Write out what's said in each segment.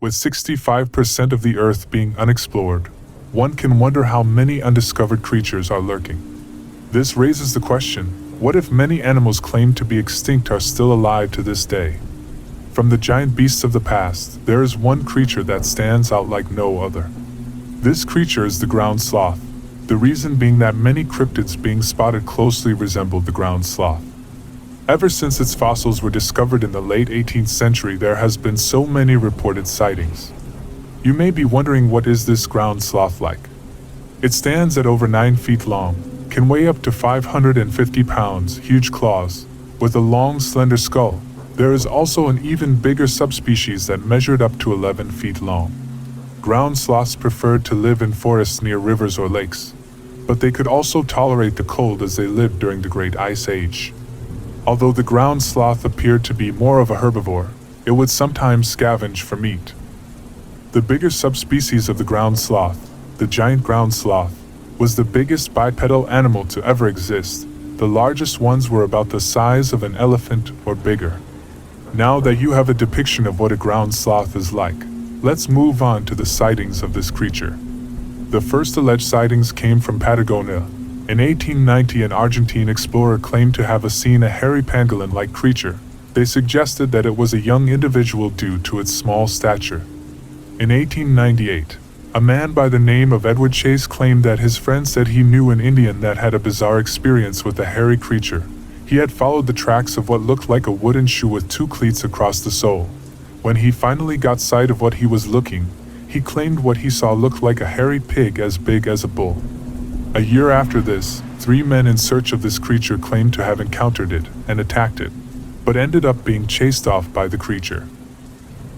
With 65% of the Earth being unexplored, one can wonder how many undiscovered creatures are lurking. This raises the question, what if many animals claimed to be extinct are still alive to this day? From the giant beasts of the past, there is one creature that stands out like no other. This creature is the ground sloth, the reason being that many cryptids being spotted closely resemble the ground sloth. Ever since its fossils were discovered in the late 18th century, there has been so many reported sightings. You may be wondering, what is this ground sloth like? It stands at over 9 feet long, can weigh up to 550 pounds, huge claws, with a long slender skull. There is also an even bigger subspecies that measured up to 11 feet long. Ground sloths preferred to live in forests near rivers or lakes, but they could also tolerate the cold as they lived during the Great Ice Age. Although the ground sloth appeared to be more of a herbivore, it would sometimes scavenge for meat. The bigger subspecies of the ground sloth, the giant ground sloth, was the biggest bipedal animal to ever exist. The largest ones were about the size of an elephant or bigger. Now that you have a depiction of what a ground sloth is like, let's move on to the sightings of this creature. The first alleged sightings came from Patagonia. In 1890, an Argentine explorer claimed to have seen a hairy pangolin-like creature. They suggested that it was a young individual due to its small stature. In 1898, a man by the name of Edward Chase claimed that his friend said he knew an Indian that had a bizarre experience with a hairy creature. He had followed the tracks of what looked like a wooden shoe with 2 cleats across the sole. When he finally got sight of what he was looking, he claimed what he saw looked like a hairy pig as big as a bull. A year after this, 3 men in search of this creature claimed to have encountered it and attacked it, but ended up being chased off by the creature.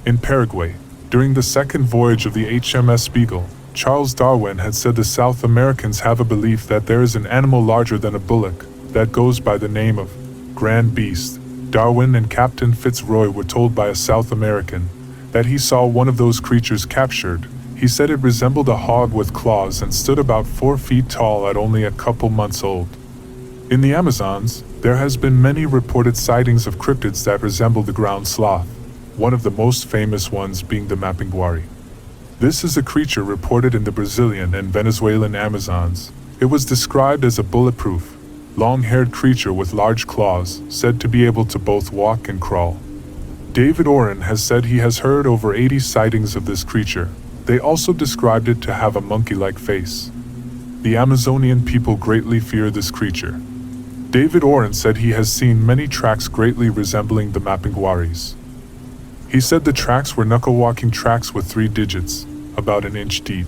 In Paraguay, during the second voyage of the HMS Beagle, Charles Darwin had said the South Americans have a belief that there is an animal larger than a bullock that goes by the name of Grand Beast. Darwin and Captain Fitzroy were told by a South American that he saw one of those creatures captured. He said it resembled a hog with claws and stood about 4 feet tall at only a couple months old. In the Amazons, there has been many reported sightings of cryptids that resemble the ground sloth, one of the most famous ones being the mapinguari. This is a creature reported in the Brazilian and Venezuelan Amazons. It was described as a bulletproof, long-haired creature with large claws, said to be able to both walk and crawl. David Oren has said he has heard over 80 sightings of this creature. They also described it to have a monkey-like face. The Amazonian people greatly fear this creature. David Oren said he has seen many tracks greatly resembling the mapinguaris. He said the tracks were knuckle-walking tracks with 3 digits, about an inch deep.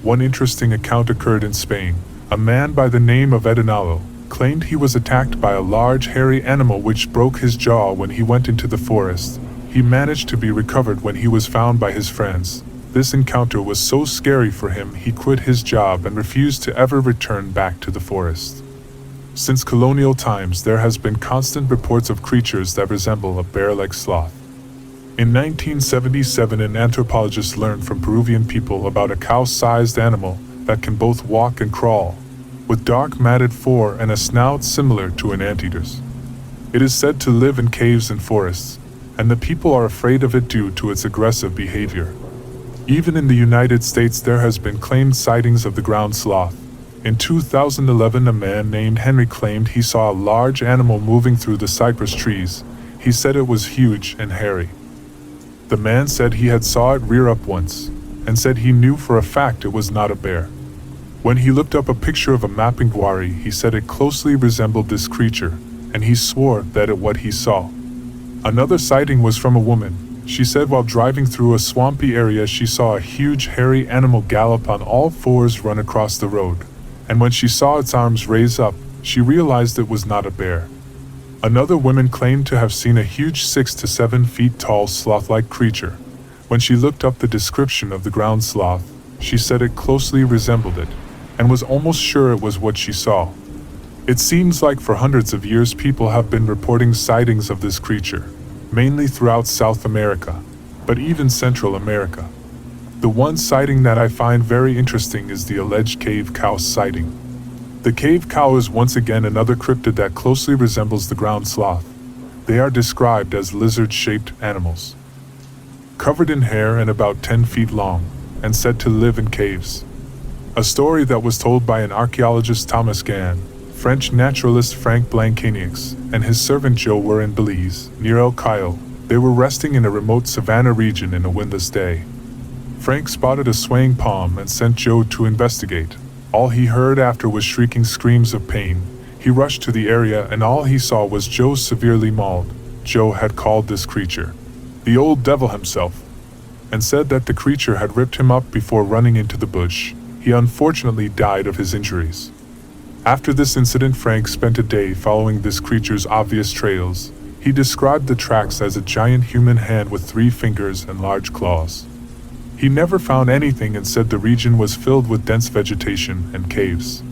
One interesting account occurred in Spain. A man by the name of Edinalo claimed he was attacked by a large hairy animal which broke his jaw when he went into the forest. He managed to be recovered when he was found by his friends. This encounter was so scary for him he quit his job and refused to ever return back to the forest. Since colonial times, there has been constant reports of creatures that resemble a bear-like sloth. In 1977, an anthropologist learned from Peruvian people about a cow-sized animal that can both walk and crawl, with dark matted fur and a snout similar to an anteater's. It is said to live in caves and forests, and the people are afraid of it due to its aggressive behavior. Even in the United States, there has been claimed sightings of the ground sloth. In 2011, a man named Henry claimed he saw a large animal moving through the cypress trees. He said it was huge and hairy. The man said he had saw it rear up once, and said he knew for a fact it was not a bear. When he looked up a picture of a mapinguari, he said it closely resembled this creature, and he swore that what he saw. Another sighting was from a woman. She said while driving through a swampy area, she saw a huge hairy animal gallop on all 4s run across the road, and when she saw its arms raise up, she realized it was not a bear. Another woman claimed to have seen a huge 6 to 7 feet tall sloth-like creature. When she looked up the description of the ground sloth, she said it closely resembled it, and was almost sure it was what she saw. It seems like for hundreds of years people have been reporting sightings of this creature, mainly throughout South America, but even Central America. The one sighting that I find very interesting is the alleged cave cow sighting. The cave cow is once again another cryptid that closely resembles the ground sloth. They are described as lizard-shaped animals. covered in hair and about 10 feet long, and said to live in caves. A story that was told by an archaeologist Thomas Gann, French naturalist Frank Blancaniux, and his servant Joe were in Belize, near El Cayo. They were resting in a remote savanna region in a windless day. Frank spotted a swaying palm and sent Joe to investigate. All he heard after was shrieking screams of pain. He rushed to the area and all he saw was Joe severely mauled. Joe had called this creature the old devil himself, and said that the creature had ripped him up before running into the bush. He unfortunately died of his injuries. After this incident, Frank spent a day following this creature's obvious trails. He described the tracks as a giant human hand with 3 fingers and large claws. He never found anything and said the region was filled with dense vegetation and caves.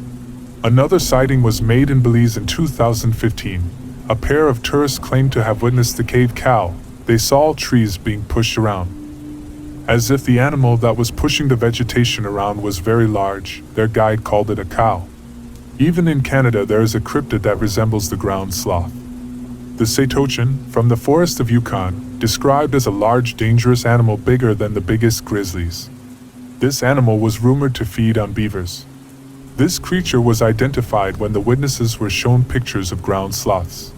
Another sighting was made in Belize in 2015. A pair of tourists claimed to have witnessed the cave cow. They saw trees being pushed around, as if the animal that was pushing the vegetation around was very large. Their guide called it a cow. Even in Canada, there is a cryptid that resembles the ground sloth. The Saitochin, from the forest of Yukon, described as a large, dangerous animal bigger than the biggest grizzlies. This animal was rumored to feed on beavers. This creature was identified when the witnesses were shown pictures of ground sloths.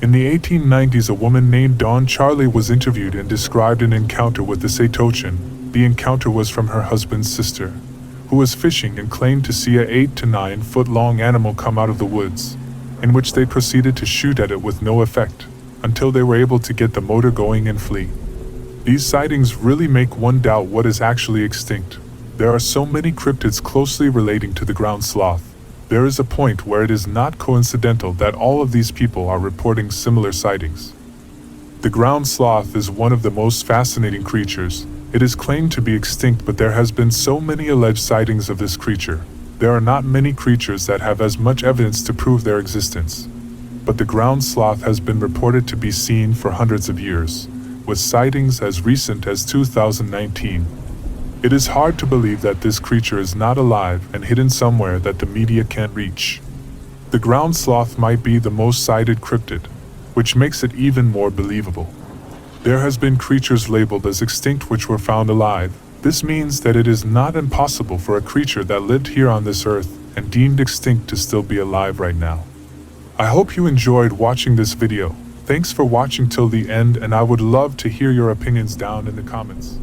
In the 1890s, a woman named Dawn Charlie was interviewed and described an encounter with the Saitochin. The encounter was from her husband's sister, who was fishing and claimed to see a 8 to 9 foot long animal come out of the woods, in which they proceeded to shoot at it with no effect, until they were able to get the motor going and flee. These sightings really make one doubt what is actually extinct. There are so many cryptids closely relating to the ground sloth. There is a point where it is not coincidental that all of these people are reporting similar sightings. The ground sloth is one of the most fascinating creatures. It is claimed to be extinct, but there has been so many alleged sightings of this creature. There are not many creatures that have as much evidence to prove their existence. But the ground sloth has been reported to be seen for hundreds of years, with sightings as recent as 2019. It is hard to believe that this creature is not alive and hidden somewhere that the media can't reach. The ground sloth might be the most cited cryptid, which makes it even more believable. There has been creatures labeled as extinct which were found alive. This means that it is not impossible for a creature that lived here on this earth and deemed extinct to still be alive right now. I hope you enjoyed watching this video. Thanks for watching till the end, and I would love to hear your opinions down in the comments.